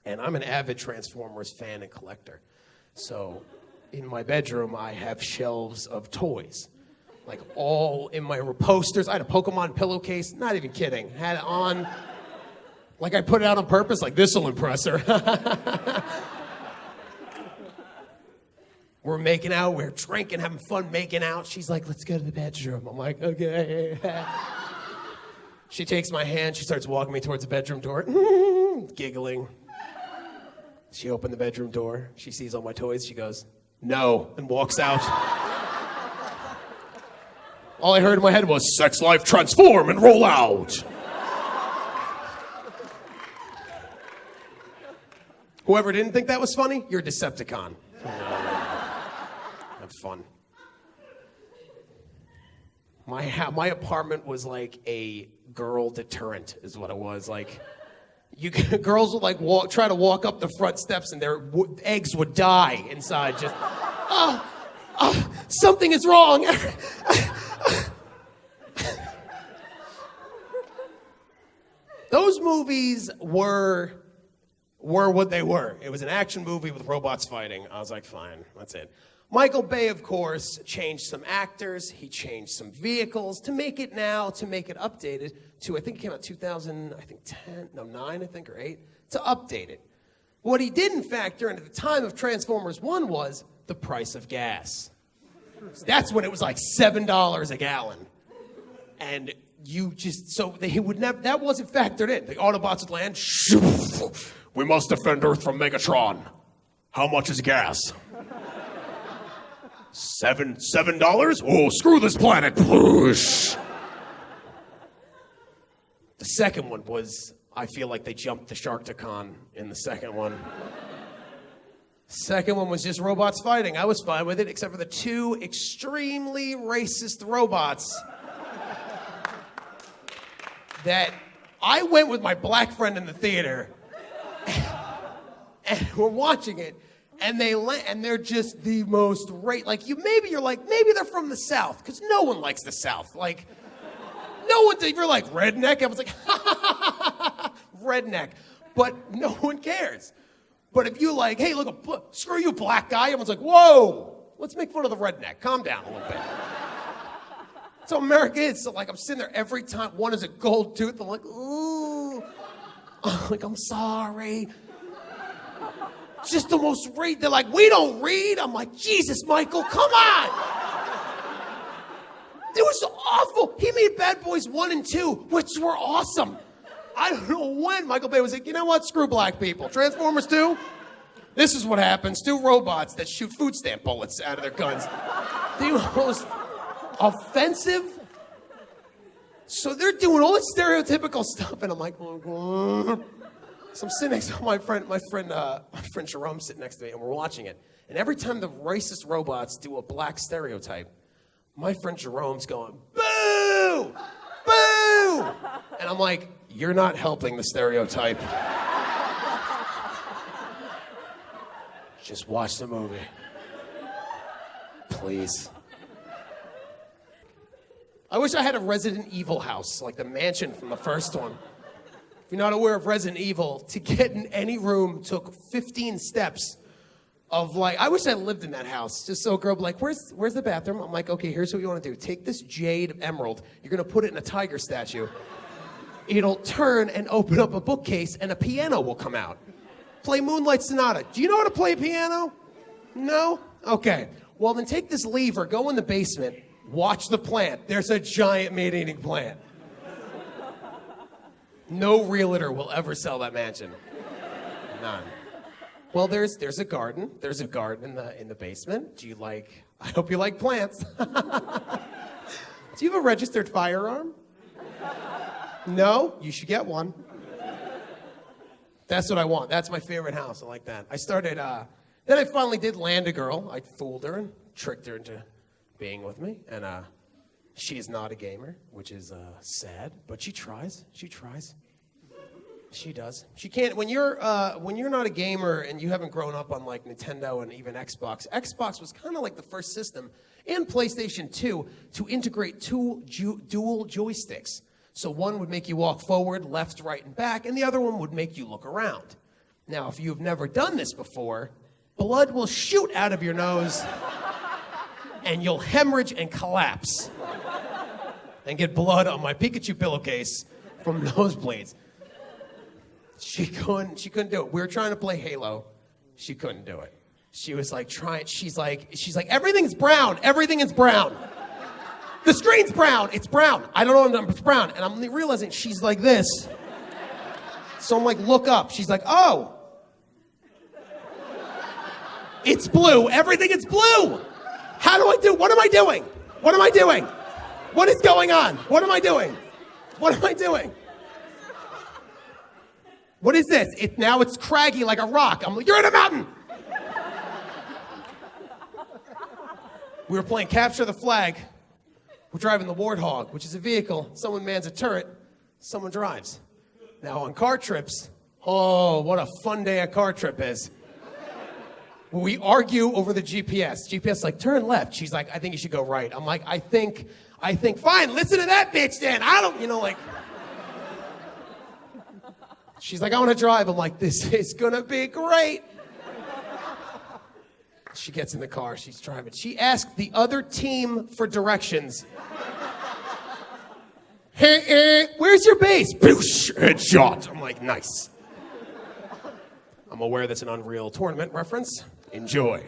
And I'm an avid Transformers fan and collector. So in my bedroom, I have shelves of toys. All in my posters. I had a Pokemon pillowcase. Not even kidding. Had it on. I put it out on purpose. This'll impress her. We're making out. We're drinking, having fun making out. She's like, let's go to the bedroom. I'm like, okay. She takes my hand. She starts walking me towards the bedroom door. Giggling. She opened the bedroom door. She sees all my toys. She goes, no, and walks out. All I heard in my head was, sex life, transform, and roll out. Whoever didn't think that was funny, you're a Decepticon. Have fun. My apartment was like a girl deterrent, is what it was. girls would like try to walk up the front steps and their eggs would die inside. Just, something is wrong. Those movies were what they were. It was an action movie with robots fighting. I was like, fine, that's it. Michael Bay, of course, changed some actors. He changed some vehicles to make it updated to, I think it came out 9, I think, or 8, to update it. What he didn't factor in at the time of Transformers 1 was the price of gas. That's when it was like $7 a gallon. And that wasn't factored in. The Autobots would land, we must defend Earth from Megatron. How much is gas? $7? Oh, screw this planet. Push. The second one was, I feel like they jumped the Sharktacon in the second one. Second one was just robots fighting. I was fine with it, except for the 2 extremely racist robots that I went with my black friend in the theater and we're watching it. And they're just the most maybe they're from the South, because no one likes the South. Like, no one, if you're like redneck, I was like, redneck. But no one cares. But if you like, hey, look, screw you, black guy, everyone's like, whoa, let's make fun of the redneck. Calm down a little bit. So America is, so like I'm sitting there every time, one is a gold tooth, I'm like, ooh, I'm sorry. Just the most read. They're like, we don't read. I'm like, Jesus, Michael, come on. It was awful. He made Bad Boys 1 and 2, which were awesome. I don't know when Michael Bay was like, you know what? Screw black people. Transformers 2, this is what happens. 2 robots that shoot food stamp bullets out of their guns. The most offensive. So they're doing all this stereotypical stuff, and I'm like, oh, so I'm sitting next to my friend Jerome sitting next to me, and we're watching it. And every time the racist robots do a black stereotype, my friend Jerome's going, boo! Boo! And I'm like, you're not helping the stereotype. Just watch the movie. Please. I wish I had a Resident Evil house, like the mansion from the first one. If you're not aware of Resident Evil, to get in any room took 15 steps of like, I wish I lived in that house. Just so a girl would be like, where's the bathroom? I'm like, okay, here's what you want to do. Take this jade emerald. You're going to put it in a tiger statue. It'll turn and open up a bookcase and a piano will come out. Play Moonlight Sonata. Do you know how to play piano? No? Okay. Well, then take this lever, go in the basement, watch the plant. There's a giant meat-eating plant. No realtor will ever sell that mansion. None. Well, there's a garden. There's a garden in the basement. I hope you like plants. Do you have a registered firearm? No? You should get one. That's what I want. That's my favorite house. I like that. I started, then I finally did land a girl. I fooled her and tricked her into being with me. And she is not a gamer, which is sad, but she tries. She tries. She does. She can't. When you're not a gamer and you haven't grown up on like Nintendo and even Xbox. Xbox was kind of like the first system, and PlayStation 2 to integrate 2 dual joysticks. So one would make you walk forward, left, right, and back, and the other one would make you look around. Now, if you've never done this before, blood will shoot out of your nose, and you'll hemorrhage and collapse, and get blood on my Pikachu pillowcase from nosebleeds. She couldn't do it. We were trying to play Halo. She couldn't do it. She was like trying. She's like, everything's brown. Everything is brown. The screen's brown. It's brown. I don't know if it's brown. And I'm realizing she's like this. So I'm like, look up. She's like, oh. It's blue. Everything is blue. How do I do? What am I doing? What am I doing? What is going on? What am I doing? What am I doing? What is this? Now it's craggy like a rock. I'm like, you're in a mountain. We were playing Capture the Flag. We're driving the Warthog, which is a vehicle. Someone mans a turret. Someone drives. Now on car trips, Oh, what a fun day a car trip is. We argue over the GPS. GPS like, turn left. She's like, I think you should go right. I'm like, I think, fine, listen to that bitch then. I don't, like. She's like, I want to drive. I'm like, this is going to be great. She gets in the car. She's driving. She asked the other team for directions. Hey, where's your base? Boosh, headshot. I'm like, nice. I'm aware that's an Unreal Tournament reference. Enjoy.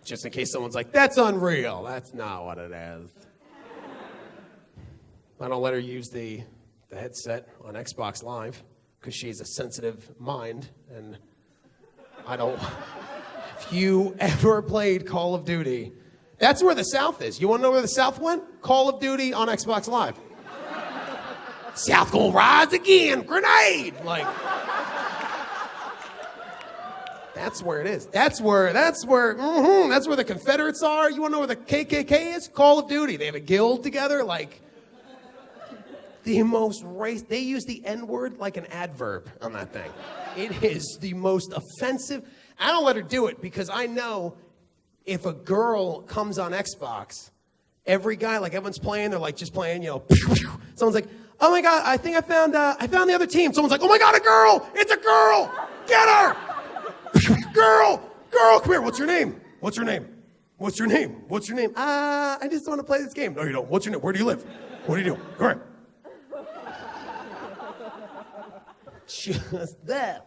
Just in case someone's like, that's Unreal. That's not what it is. I don't let her use the headset on Xbox Live because she's a sensitive mind, and I don't. If you ever played Call of Duty, that's where the South is. You want to know where the South went? Call of Duty on Xbox Live. South gonna rise again, grenade! Like, that's where it is. That's where the Confederates are. You wanna know where the KKK is? Call of Duty. They have a guild together, like, the most they use the N-word like an adverb on that thing. It is the most offensive. I don't let her do it because I know if a girl comes on Xbox, every guy, like everyone's playing, they're like just playing, someone's like, oh my God, I think I found the other team. Someone's like, oh my God, a girl! It's a girl! Get her! Girl, come here. What's your name? I just want to play this game. No, you don't. What's your name? Where do you live? What do you do? All right. Just that.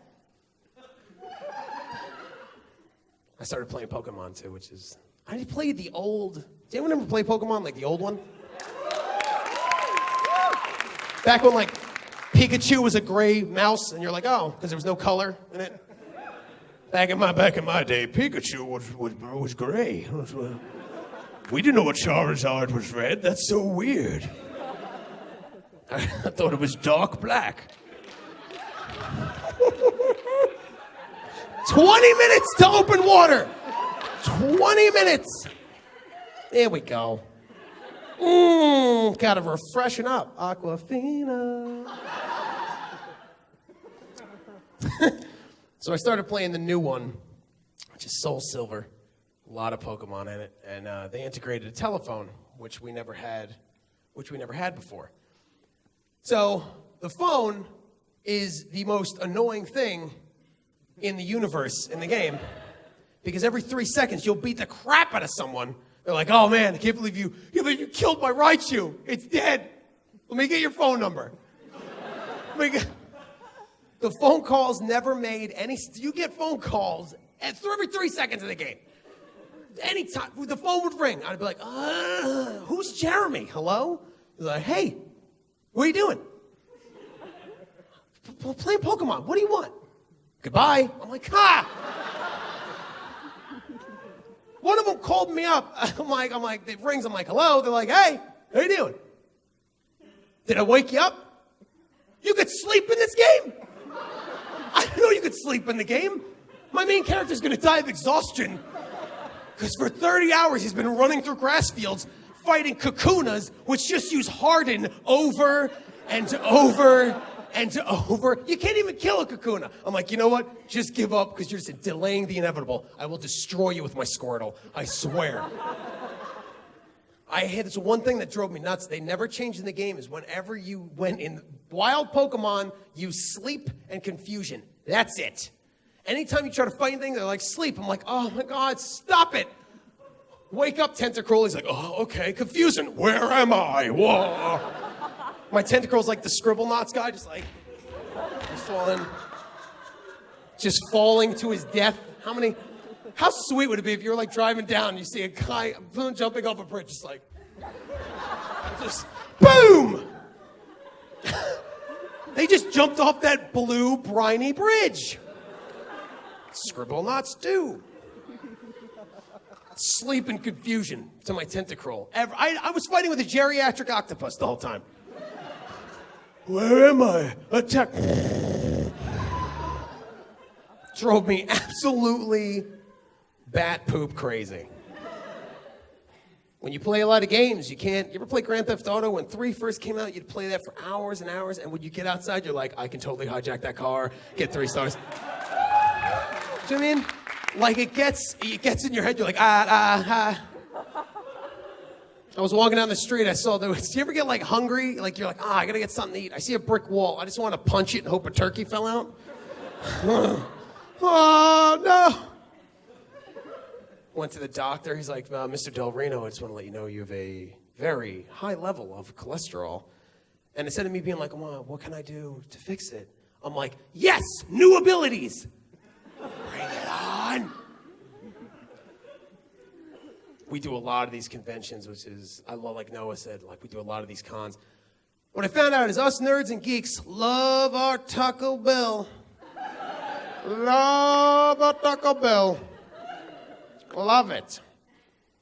I started playing Pokemon too, which is, I played the old, did anyone ever play Pokemon, like the old one? Back when like Pikachu was a gray mouse and you're like, oh, because there was no color in it. Back in my day, Pikachu was gray. We didn't know what Charizard was red. That's so weird. I thought it was dark black. 20 minutes to open water. 20 minutes. There we go. Gotta refreshen up. Aquafina. So I started playing the new one, which is Soul Silver. A lot of Pokemon in it, and they integrated a telephone, which we never had before. So the phone is the most annoying thing in the universe in the game, because every 3 seconds you'll beat the crap out of someone. They're like, oh man, I can't believe you killed my Raichu. It's dead. Let me get your phone number. The phone calls never made any. You get phone calls every 3 seconds of the game. Anytime the phone would ring, I'd be like, who's Jeremy? Hello? He's like, hey, what are you doing? Playing Pokemon. What do you want? Goodbye. I'm like, ha! One of them called me up. I'm like, it rings. I'm like, hello. They're like, hey, how you doing? Did I wake you up? You could sleep in this game. I know you could sleep in the game. My main character's gonna die of exhaustion because for 30 hours he's been running through grass fields fighting Kakunas, which just use Harden over and over and over. You can't even kill a Kakuna. I'm like, you know what? Just give up because you're just delaying the inevitable. I will destroy you with my Squirtle. I swear. I had this one thing that drove me nuts. They never changed in the game is whenever you went in wild Pokemon, you sleep and confusion. That's it. Anytime you try to fight anything, they're like, sleep. I'm like, oh my God, stop it. Wake up, Tentacruel. He's like, oh, okay, confusion. Where am I? Whoa. My Tentacruel's like the Scribble Knots guy, just falling to his death. How sweet would it be if you were like driving down and you see a guy jumping off a bridge, just boom! They just jumped off that blue, briny bridge. Scribble Knots do. Sleep and confusion to my Tentacruel. I was fighting with a geriatric octopus the whole time. Where am I? Attack. Drove me absolutely bat poop crazy. When you play a lot of games, you ever play Grand Theft Auto? When 3 first came out, you'd play that for hours and hours, and when you get outside, you're like, I can totally hijack that car, get 3 stars. Do you know what I mean? Like, it gets in your head, you're like, I was walking down the street, do you ever get, like, hungry? Like, you're like, I gotta get something to eat. I see a brick wall, I just want to punch it and hope a turkey fell out. Oh, no. Went to the doctor, he's like, Mr. Del Reno, I just want to let you know you have a very high level of cholesterol. And instead of me being like, what can I do to fix it? I'm like, yes, new abilities. Bring it on. We do a lot of these conventions, which is, I love, like Noah said, like we do a lot of these cons. What I found out is us nerds and geeks love our Taco Bell. Love our Taco Bell. Love it.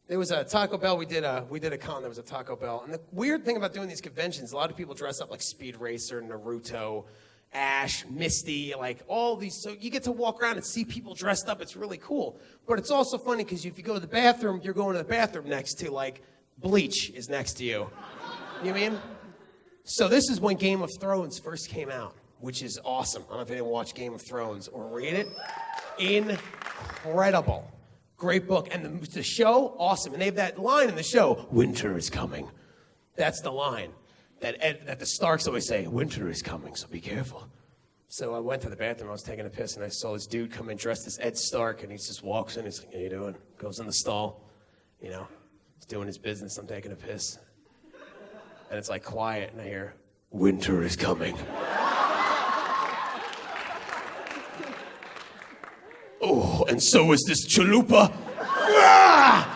There was a Taco Bell, we did a con, there was a Taco Bell. And the weird thing about doing these conventions, a lot of people dress up like Speed Racer, Naruto, Ash, Misty, like all these, so you get to walk around and see people dressed up, it's really cool. But it's also funny because if you go to the bathroom, you're going to the bathroom next to, like, Bleach is next to you. You know what I mean? So this is when Game of Thrones first came out, which is awesome. I don't know if anyone watched Game of Thrones or read it. Incredible. Great book. And the show, awesome. And they have that line in the show, winter is coming. That's the line. That the Starks always say, winter is coming, so be careful. So I went to the bathroom, I was taking a piss, and I saw this dude come in dressed as Ed Stark, and he just walks in, he's like, how you doing? Goes in the stall, you know, he's doing his business, I'm taking a piss. And it's like quiet, and I hear, winter is coming. Oh, and so is this chalupa. Ah!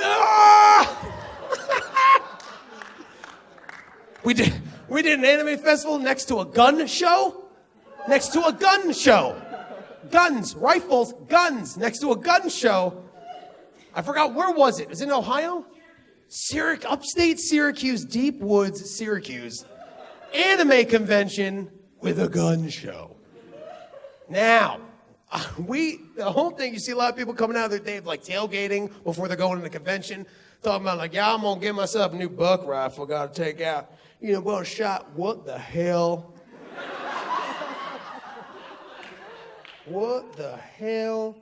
Ah! We did an anime festival next to a gun show. Next to a gun show. Guns, rifles, guns, next to a gun show. I forgot, where was it? Is it in Ohio? Upstate Syracuse, deep woods, Syracuse. Anime convention with a gun show. Now, the whole thing, you see a lot of people coming out there, they have like tailgating before they're going to the convention, talking about like, yeah, I'm gonna get myself a new buck rifle, gotta take out, about a shot. What the hell? What the hell?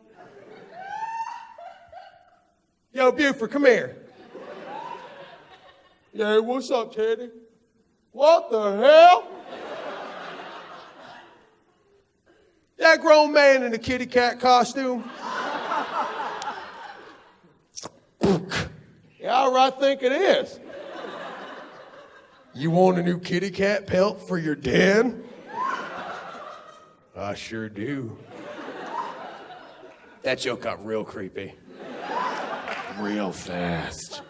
Yo, Buford, come here. Yeah, what's up, Teddy? What the hell? That grown man in a kitty cat costume? Yeah, I think it is. You want a new kitty cat pelt for your den? I sure do. That joke got real creepy. Real fast.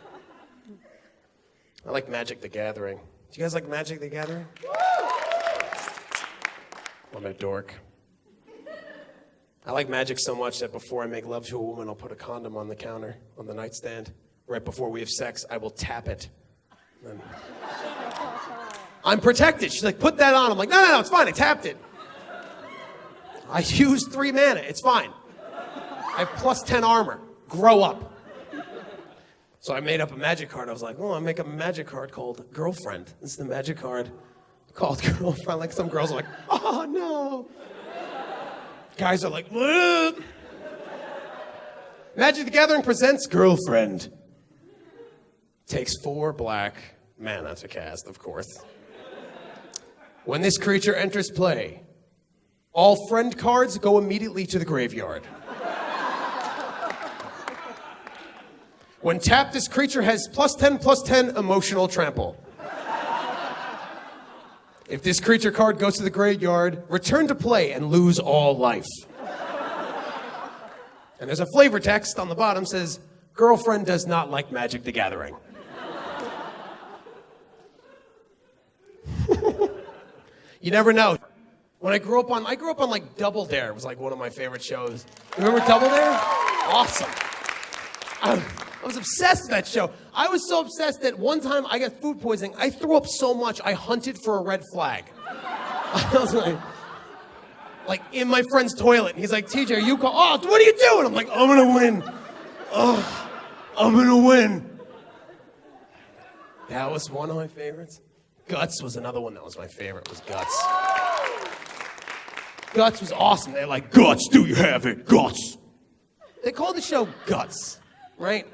I like Magic the Gathering. Do you guys like Magic the Gathering? I'm a dork. I like Magic so much that before I make love to a woman, I'll put a condom on the counter, on the nightstand. Right before we have sex, I will tap it. And I'm protected. She's like, put that on. I'm like, no, it's fine. I tapped it. I used 3 mana. It's fine. I have plus 10 armor. Grow up. So I made up a magic card. I was like, I make up a magic card called Girlfriend. This is the magic card called Girlfriend. Like some girls are like, oh no. Guys are like, what? Magic the Gathering presents Girlfriend. Takes 4 black mana to cast, of course. When this creature enters play, all friend cards go immediately to the graveyard. When tapped, this creature has +10/+10 emotional trample. If this creature card goes to the graveyard, return to play and lose all life. And there's a flavor text on the bottom says, Girlfriend does not like Magic the Gathering. You never know. When I grew up on like Double Dare. It was like one of my favorite shows. You remember Double Dare? Awesome. I was obsessed with that show. I was so obsessed that one time I got food poisoning. I threw up so much, I hunted for a red flag. I was like in my friend's toilet. And he's like, TJ, are you what are you doing? I'm like, I'm gonna win. Oh, I'm gonna win. That was one of my favorites. Guts was another one that was my favorite, was Guts. Guts was awesome. They're like, Guts, do you have it? Guts. They called the show Guts, right?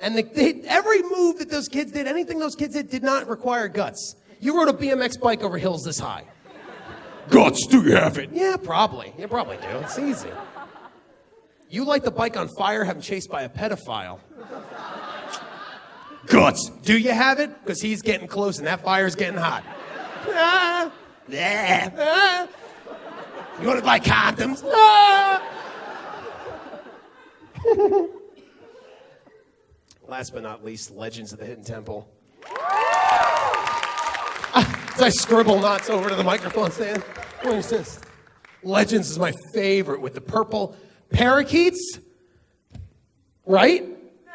And every move that those kids did, anything those kids did not require guts. You rode a BMX bike over hills this high. Guts, do you have it? Yeah, probably. You probably do. It's easy. You light the bike on fire, have him chased by a pedophile. Guts, do you have it? Because he's getting close and that fire's getting hot. You want to buy condoms? Last but not least, Legends of the Hidden Temple. As I scribble knots over to the microphone stand. What is this? Legends is my favorite with the purple parakeets. Right? No.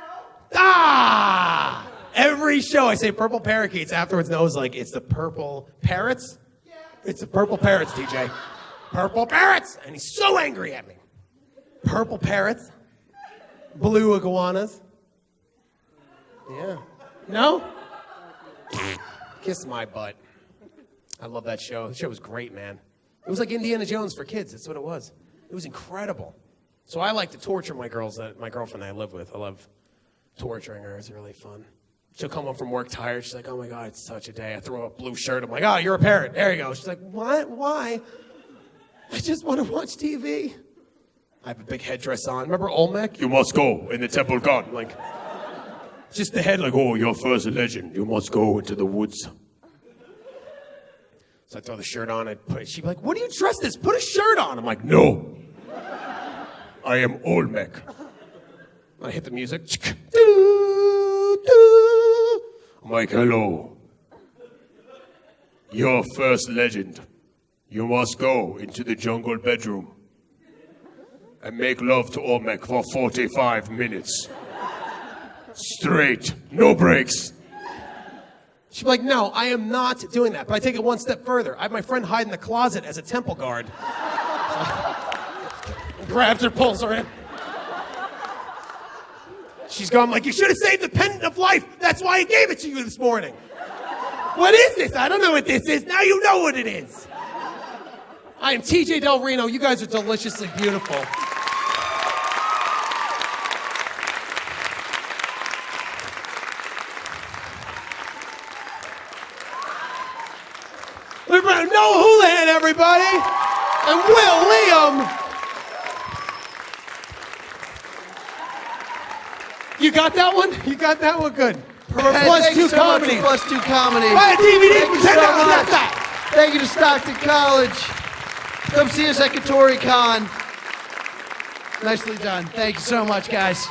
Ah! Every show I say purple parakeets. Afterwards, Noah's like, it's the purple parrots? Yeah. It's the purple parrots, DJ. Purple parrots! And he's so angry at me. Purple parrots. Blue iguanas. Yeah. No? Kiss my butt. I love that show. The show was great, man. It was like Indiana Jones for kids. That's what it was. It was incredible. So I like to torture my girlfriend I live with. I love torturing her. It's really fun. She'll come home from work tired. She's like, oh my God, it's such a day. I throw a blue shirt. I'm like, oh, you're a parrot. There you go. She's like, what? Why? I just want to watch TV. I have a big headdress on. Remember Olmec? You must go in the Temple of God. Like, just the head, like, oh, you're first a legend. You must go into the woods. So I throw the shirt on. She'd be like, what do you dress this? Put a shirt on. I'm like, no. I am Olmec. I hit the music. I'm like, hello. You're first legend. You must go into the jungle bedroom and make love to Olmec for 45 minutes. Straight. No breaks. She'd be like, no, I am not doing that. But I take it one step further. I have my friend hide in the closet as a temple guard. Grabs her, pulls her in. She's gone like, you should have saved the pendant of life. That's why I gave it to you this morning. What is this? I don't know what this is. Now you know what it is. I am TJ Del Reno. You guys are deliciously beautiful. Noah Houlihan, everybody, and Will Liam. You got that one? You got that one? Good. For Thank you +2 so much comedy. for +2 comedy. Buy a DVD Thank for you so $10. much. That's that. Thank you to Stockton College. Come see us at KatoriCon. Nicely done. Thank you so much, guys.